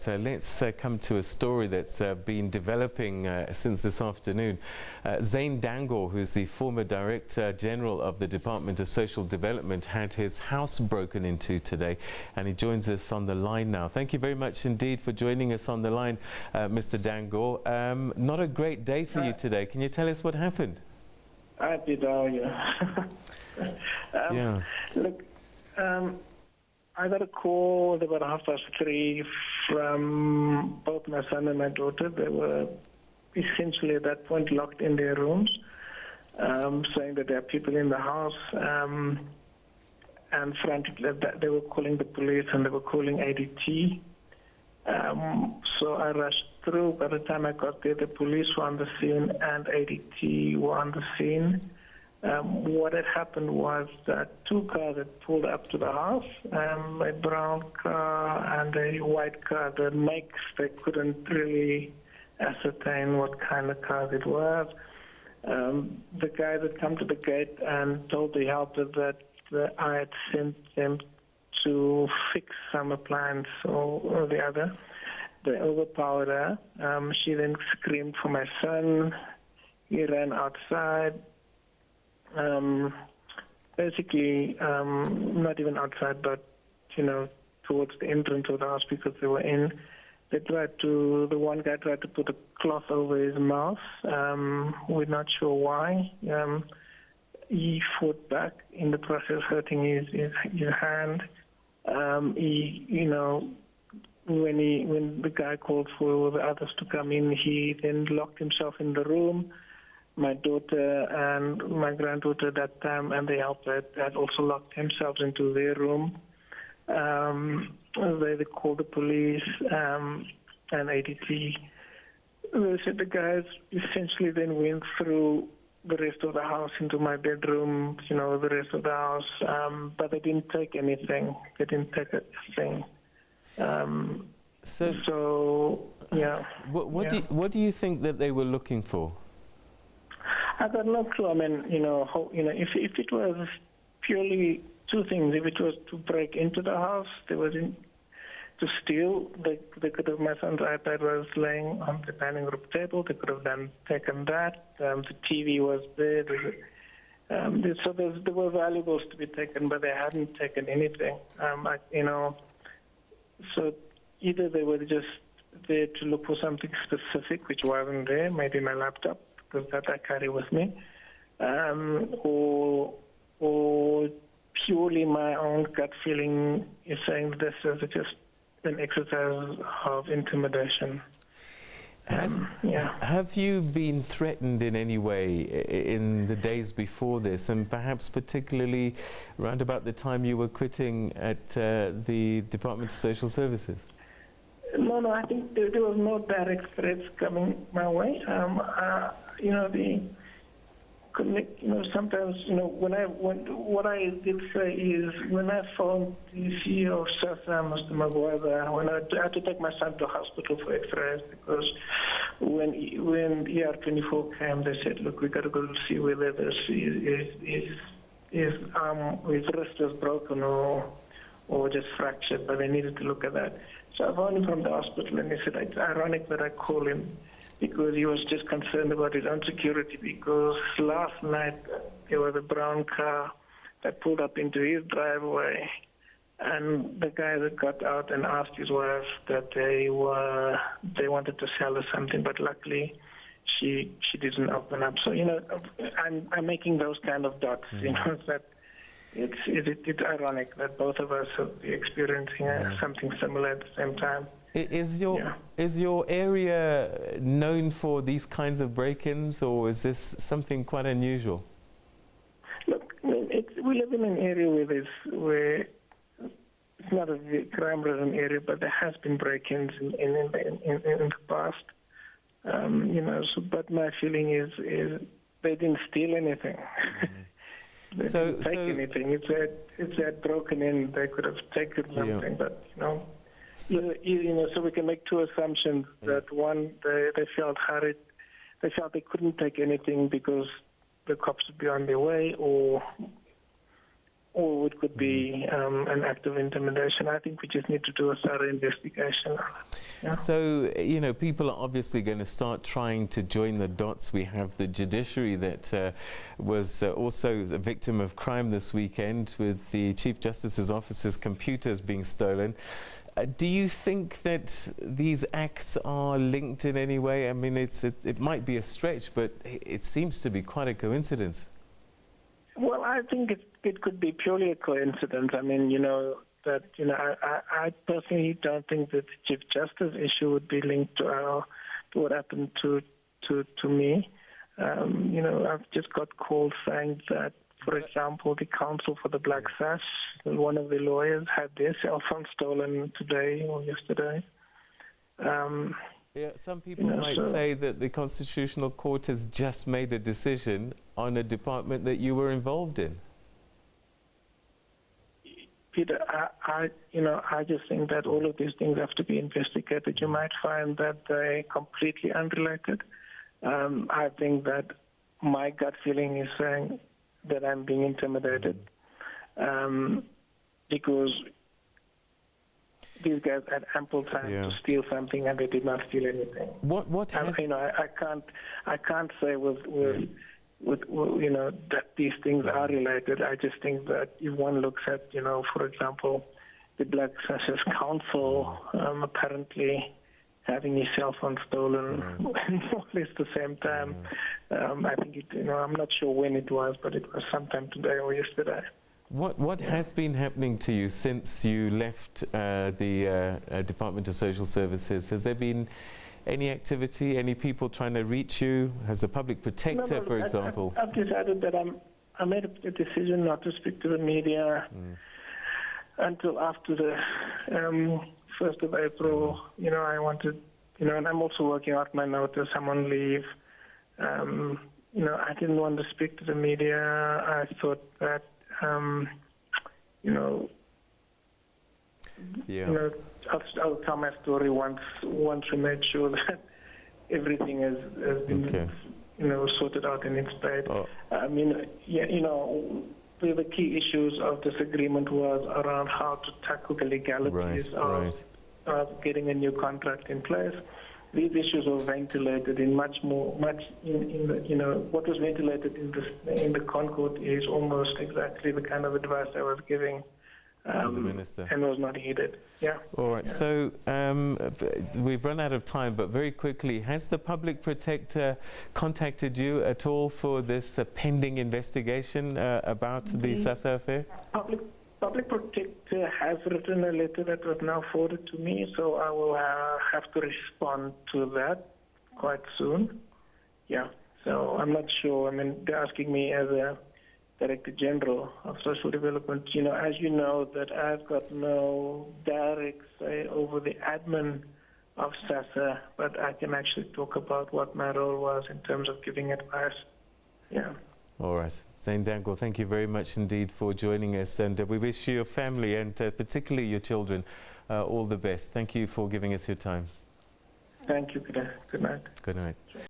But let's come to a story that's been developing since this afternoon. Zane Dangor, who's the former Director General of the Department of Social Development, had his house broken into today, and he joins us on the line now. Thank you very much indeed for joining us on the line, Mr. Dangor. Not a great day for you today. Can you tell us what happened? I did all, yeah. Look, I got a call about 3:30 from both my son and my daughter. They were essentially at that point locked in their rooms, saying that there are people in the house, and frantically they were calling the police and they were calling ADT. So I rushed through. By the time I got there, the police were on the scene and ADT were on the scene. What had happened was that two cars had pulled up to the house, a brown car and a white car. The makes, they couldn't really ascertain what kind of car it was. The guy that came to the gate and told the helper that I had sent them to fix some appliance or the other. They overpowered her. She then screamed for my son. He ran outside. Basically, not even outside, but, towards the entrance of the house because they were in. The one guy tried to put a cloth over his mouth. We're not sure why. He fought back, in the process hurting his hand. When the guy called for the others to come in, he then locked himself in the room. My daughter and my granddaughter at that time and the helper had also locked themselves into their room. They called the police and ADT. They said the guys essentially then went through the rest of the house into my bedroom, the rest of the house, but they didn't take anything. They didn't take a thing. So yeah. What do you think that they were looking for? I got no clue. I mean, if it was purely two things, if it was to break into the house, they were to steal. They could have. My son's iPad was laying on the dining room table. They could have taken that. The TV was there. So there were valuables to be taken, but they hadn't taken anything. So either they were just there to look for something specific, which wasn't there, maybe my laptop, because that I carry with me, or purely my own gut feeling is saying this is just an exercise of intimidation. Have you been threatened in any way in the days before this, and perhaps particularly around about the time you were quitting at the Department of Social Services? No, I think there was no direct threats coming my way. Sometimes, what I did say is when I found the CEO of SASA, Mr. Magwaza, when I had to take my son to hospital for X-rays because when ER24 came, they said, look, we got to go to see whether his wrist was broken or just fractured, but they needed to look at that. So I found him from the hospital, and he said, it's ironic that I call him because he was just concerned about his own security, because last night there was a brown car that pulled up into his driveway, and the guy that got out and asked his wife that they wanted to sell her something, but luckily she didn't open up. So, I'm making those kind of dots, that it's ironic that both of us are experiencing something similar at the same time. Is your area known for these kinds of break-ins, or is this something quite unusual? Look, we live in an area where it's not a crime-ridden area, but there has been break-ins in the past. But my feeling is they didn't steal anything. They didn't take anything. If they had broken in, they could have taken something, but so we can make two assumptions. That one, they felt hurried. They felt they couldn't take anything because the cops would be on their way, or it could be an act of intimidation. I think we just need to do a thorough investigation. Yeah. So, you know, people are obviously going to start trying to join the dots. We have the judiciary that was also a victim of crime this weekend with the Chief Justice's office's computers being stolen. Do you think that these acts are linked in any way? I mean, it might be a stretch, but it seems to be quite a coincidence. Well, I think it could be purely a coincidence. I mean, I personally don't think that the Chief Justice issue would be linked to what happened to me. I've just got calls saying that, for example, the counsel for the Black Sash, one of the lawyers, had their cell phone stolen today or yesterday. Yeah, some people might say that the Constitutional Court has just made a decision on a department that you were involved in. Peter, I just think that all of these things have to be investigated. You might find that they're completely unrelated. I think that my gut feeling is saying that I'm being intimidated because these guys had ample time to steal something and they did not steal anything. What has... I can't say with that these things are related. I just think that if one looks at, for example, the Black Sash's counsel apparently having his cell phone stolen more or less the same time. I think I'm not sure when it was, but it was sometime today or yesterday. What has been happening to you since you left the Department of Social Services? Has there been any activity, any people trying to reach you? Has the public protector, for example? I've decided that I made a decision not to speak to the media until after the 1st of April. I wanted, and I'm also working out my notice. I'm on leave. I didn't want to speak to the media. I thought that, I'll tell my story once we made sure that everything has been, sorted out in its place. The key issues of this agreement was around how to tackle the legalities of getting a new contract in place. These issues were ventilated in what was ventilated in the Concord is almost exactly the kind of advice I was giving to the minister, and was not heeded. Yeah. All right. Yeah. So we've run out of time, but very quickly, has the public protector contacted you at all for this pending investigation about the SASA affair? Public protector has written a letter that was now forwarded to me, so I will have to respond to that quite soon. Yeah. So I'm not sure. I mean, they're asking me as a Director General of Social Development, as you know, that I've got no direct say over the admin of SASA, but I can actually talk about what my role was in terms of giving advice. Yeah. All right. Zane Dangor, thank you very much indeed for joining us, and we wish you, your family, and particularly your children, all the best. Thank you for giving us your time. Thank you, Peter. Good night. Good night.